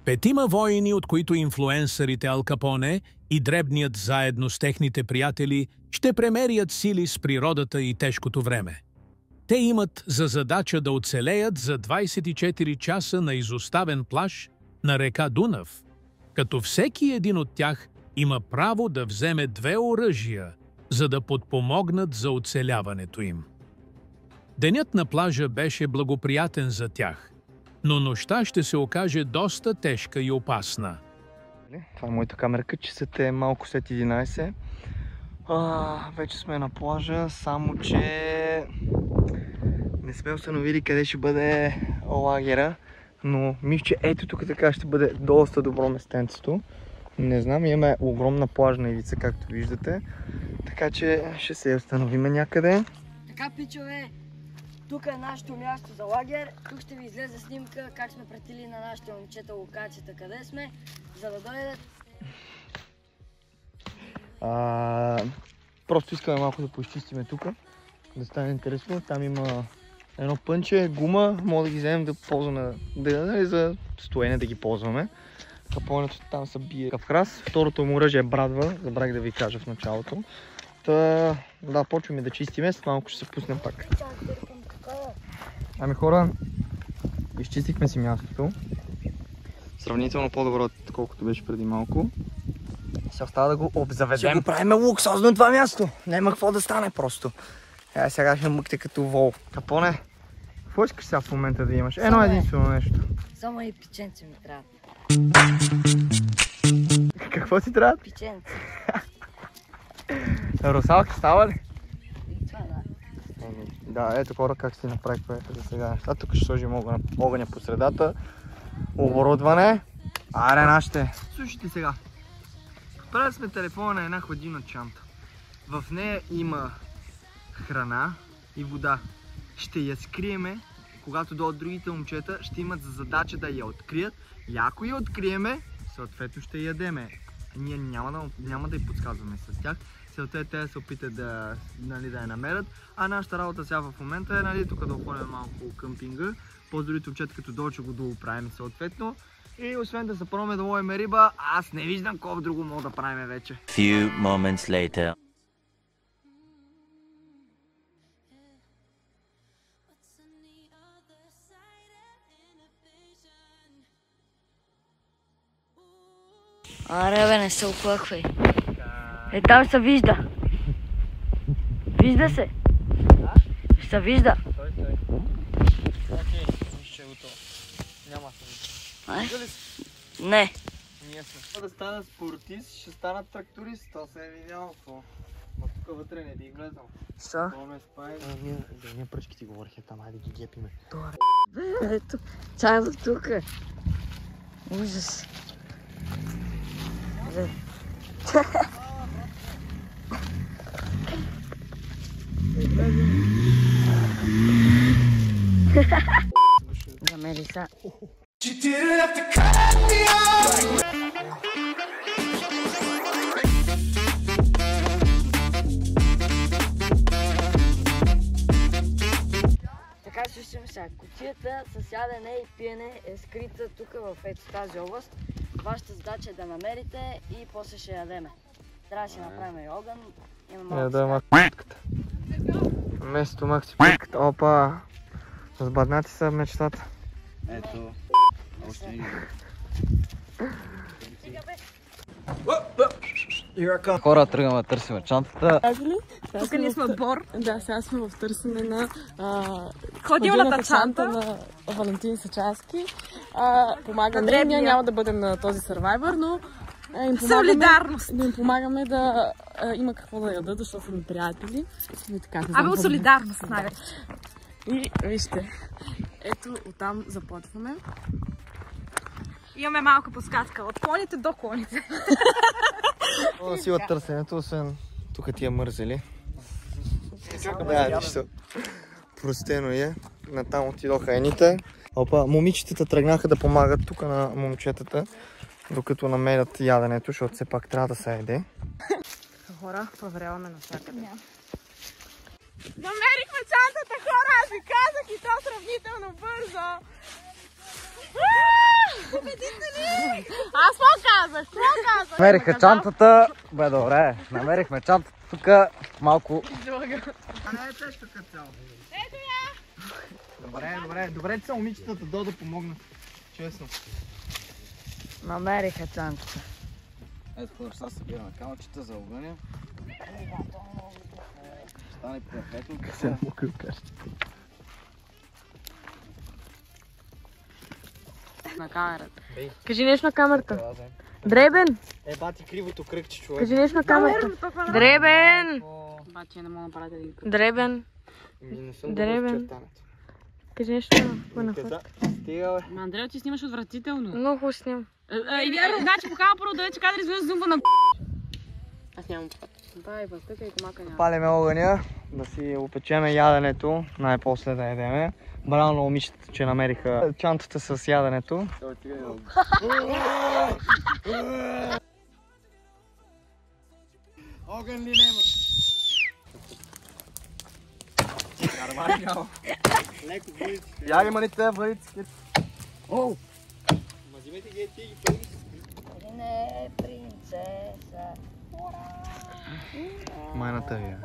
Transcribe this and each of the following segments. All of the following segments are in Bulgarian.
Петима воини, от които инфлуенсърите Ал Капоне и дребният заедно с техните приятели ще премерят сили с природата и тежкото време. Те имат за задача да оцелеят за 24 часа на изоставен плаж на река Дунав, като всеки един от тях има право да вземе 2 оръжия, за да подпомогнат за оцеляването им. Денят на плажа беше благоприятен за тях, но нощта ще се окаже доста тежка и опасна. Това е моята камерка, часът е малко след 11. Вече сме на плажа, само че не сме установили къде ще бъде лагера, но мисля, че ето тук така ще бъде доста добро местенцето. Не знам, имаме огромна плажна ивица, както виждате, така че ще се установим някъде. Така, пичове, тук е нашето място за лагер. Тук ще ви излезе снимка как сме пратили на нашите момчета локацията, къде сме, за да дойдат. Просто искаме малко да поизчистиме тук, да стане интересно. Там има едно пънче, гума, може да ги вземем да ползваме, за стоене да ги ползваме. Капонето там се бие в храс. Второто му оръжие е брадва, забравих да ви кажа в началото. Да, почваме да чистиме, след малко ще се пуснем пак. Ами хора, изчистихме си мястото. Сравнително по-добро, отколкото беше преди малко. Сега остава да го обзаведем. Ще го правим луксозно това място. Няма какво да стане просто. Сега ще мъкте като вол. Капоне, какво искаш сега в момента да имаш? Едно единствено нещо. Само и печенци ми трябва. Какво ти трябва? Печенци. Русалки става ли? И това да. Да, ето хора как си направих проекта за сега. Тук ще сложим огъня по средата. Оборудване. Аре нашите. Слушайте сега. Правили сме телефона на една хладилна чанта. В нея има храна и вода. Ще я скриеме, когато дойдат другите момчета, ще имат за задача да я открият. И ако я откриеме, съответно ще ядеме. Ние няма да я подсказваме с тях. Целта е те да се опитат да я намерят. А нашата работа сега в момента е тук да оформим малко къмпинга. По-другите момчета като дойдат ще го доуправим съответно. И освен да се пробваме да ловим риба, аз не виждам какво друго мога да правим вече. Few moments later. Аре бе, не се оплъхвай. Там се вижда. Вижда се. Се вижда. Стой. Окей, ще е готово. Няма се вижда. Не. Ние сме. Да стана спортист, ще стана тракторист. То се е видяло какво. Но тук вътре не би гледал. Що? Ние пръчки ти говориха там, айде ги гепиме. Ето, чайло тук. Ужас. Замери са. Така слушам сега. Кутията с ядене и пиене е скрита тук в ето тази област. Вашата задача е да намерите и после ще ядеме. Трябва да си направим и огън. Да, максиката. Вместо максиката. Опа! Разбаднати са мечтата. Ето. Още един. Хора, тръгваме да търсим чантата. Тук ние сме отбор. Да, сега сме в търсене на хладилната чанта на Валентин Сачаски. Помагаме, ние няма да бъдем на този Survivor, но им помагаме да има какво да ядат, защото са ми приятели. От солидарност най-вече. И вижте, ето оттам започваме. Имаме малка подсказка. От клоните до клоните. Да си от търсенето, освен тук тия мързели. Да, нищо. Простено е. Натам отидоха едните. Опа, момичетата тръгнаха да помагат тук на момчетата, докато намерят яденето, защото все пак трябва да се яде. Хора, проверяваме навсякъде. Намерихме чантата, хора! Аз ви казах и то сравнително бързо. Победители! Аз какво казах? Намериха чантата. Бе, добре. Намерихме чантата тук. Малко. Не е тежка като цяло. Ето я! Добре, че са момичетата да помогнат. Честно. Намериха чантата. Ето хора, сега събираме камъчета за огъня. Стане перфектно. Се намокрил кажете. На камерата. Кажи нещо на камерата. Дребен! Бати кривото кръгче, човек. Кажи нещо на камерата. Дребен! Баче, не мога да направя един кръг. Дребен! Не съм Дребен. Кажи нещо на Стига, бе. Андрея, ти снимаш отвратително. Много хубаво снимам. Значи покава първо да вече кадри изведнъж зумба на Аз нямам път. Дай, възтъкай, комака няма. Палиме огъня, да си опечеме яденето, най-после да ядеме. Браво на момичета, че намериха чантата с яденето. Огън ли нема? Нормално няма. Леко въриците. Я ги маните въриците. Оу! Ма взимайте ги ти ги първи. Не, принцеса. Майната ви е.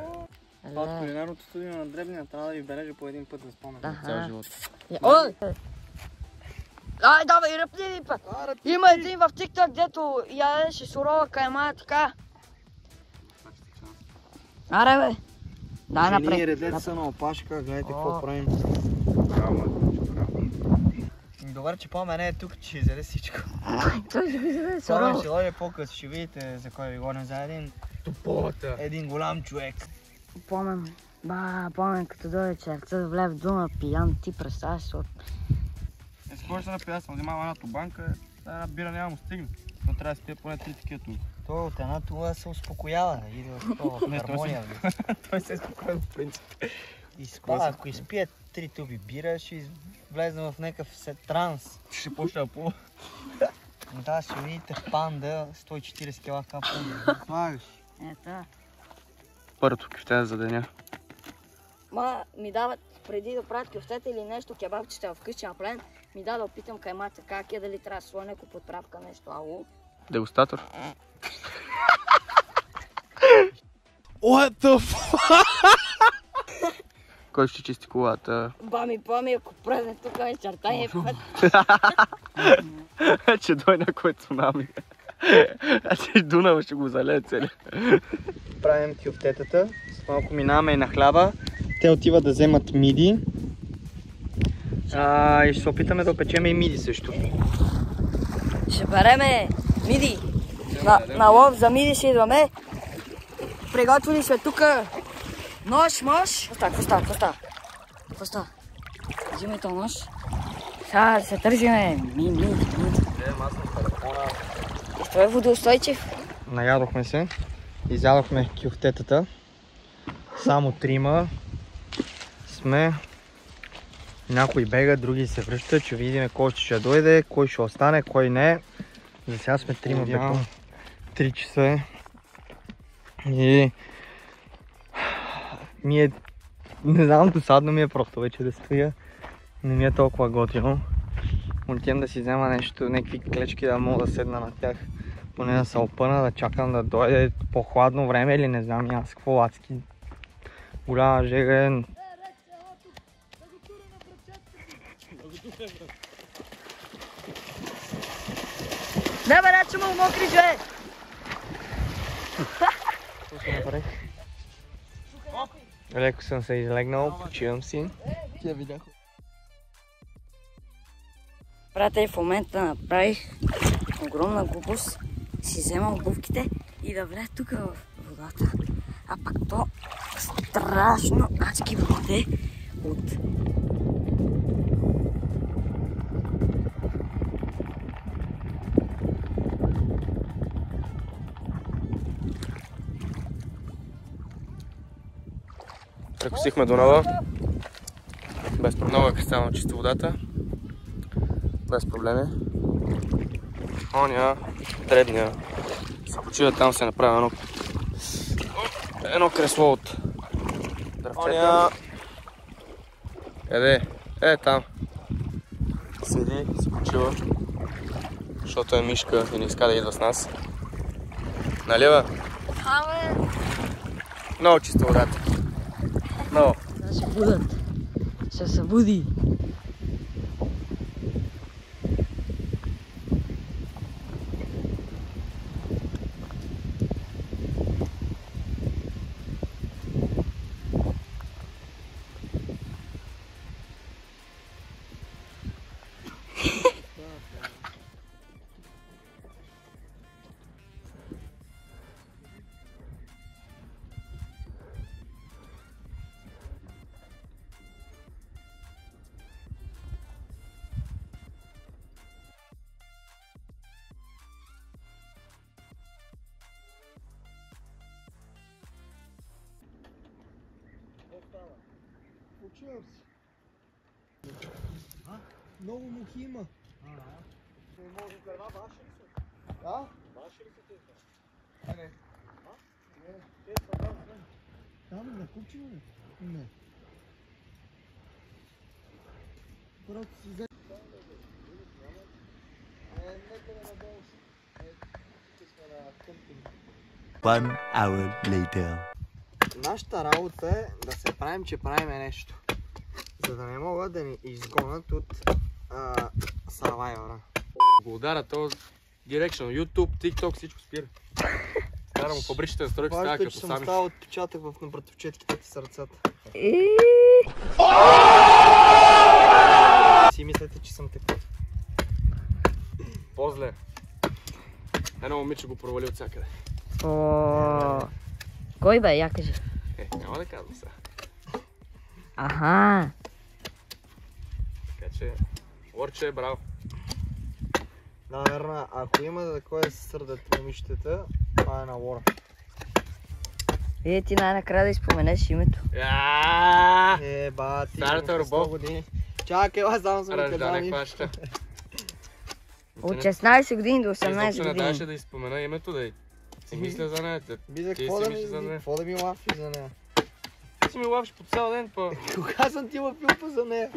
От кулинарното студио на Дребния трябва да ви бележа по един път за спомен за цял живот. Ой! Ай, давай, ръпни един път. Има един в TikTok, дето ядеше сурова кайма, така. Аре, бе. Дай Жени и напред. редец са на опашка, гледайте какво правим. Добре, че по-мен е тук, че изяде всичко. Той ще ви заде Сега сурова. ще дойде по-късно, ще видите за кой ви гоним за един голям човек. Помен, като дойде черца да влезе в дома пиян, ти представяш се от... Скоро ще напия, съм взимал една тубанка, една бира няма му стигне. Но трябва да си пия поне 3 такива тук. Той от една тула се успокоява, идва в хармония. Той се е спокоен в принцип. Ако изпие 3 туби бира, ще влезе в някакъв транс. Ще почне да плува. Да, ще видите панда 140 кг капа. Слагаш. Ето. Първото кюфте за деня. Ма ми дават, преди да правят кюфтета или нещо, кебабчета вкъщи направен, ми да опитам каймата как е, дали трябва да сложа някаква подправка, нещо, ало. Дегустатор. What the fuck? Кой ще чисти колата? Бами, ако пръзне тук ме чертание път. Че дойде някой цунами. Че Дунава ще го залее цели. Правим кюфтетата, малко минаваме и на хляба. Те отиват да вземат миди. И ще се опитаме да опечеме и миди също. Ще береме миди. На лов за миди ще идваме. Приготвили сме тук нож, мож. Какво става? Взимай този нож. Сега се търсиме миди. Той е водоустойчив. Наядохме се. Изядохме кюфтетата. Само 3 сме. Някои бегат, други се връщат. Ще видим кой ще дойде, кой ще остане, кой не. За сега сме 3 бето. 3 часа. И не знам, досадно ми е просто вече да стоя. Не ми е толкова готино. Отивам да си взема нещо, някакви клечки да мога да седна на тях. Поне да се опъна, да чакам да дойде по-хладно време или не знам аз какво адски. Голяма жега е. Не бе, че му мокри човек! Леко съм се излегнал, почивам си. Брате, в момента направих огромна глупост. Си взема обувките и да влезе тук в водата. А пак то страшно адски воде от... Прекусихме Дунава. Без проблем. Много е кристално чиста водата. Без проблеми. Оня, Дребния. Се почива там, се направи едно кресло от дръвчета. Къде? Там. Седи, се почива. защото е мишка и не иска да идва с нас. Нали бе? Абе! Много чиста водата. Много. Да се будат. Се събуди. Много мухи има. Не може да една ваши ли са? Да? Ваши ли са те? Не. Не, те са там. Там на кучима ли? Не. Просто си взе. Некъде надолу си. Тук сме на къмпинг. 1 hour later. Нашата работа е да се правим, че правиме нещо. За да не могат да ни изгонят от Survivor-а. Го удара то дирекшън. YouTube, TikTok, всичко спира. Кара му фабричните настройки става Важното е, като че съм сами. ставал отпечатък в братовчетките ти сърцата. Си мислете, че съм такъв. По-зле. Едно момиче го провали от всякъде. Кой бе, я кажи. Няма да казвам сега. Аха. Така че, Орче, браво. Да, верно, ако има да кой да се сърдат момичетата, това е на Лора. Вие ти най-накрая да изпоменеш името. Бати, Старата на 100 години. Чакай, аз само съм Ръждане ми. хваща. От 16 години до Изобщо 18 не даваше години. да изпомена името, да си мисля за нея. Бизе, Ти какво си мислиш за нея. да ми лафи за нея? Ти си ми лапиш по цял ден, па. Кога съм ти лапил по за нея?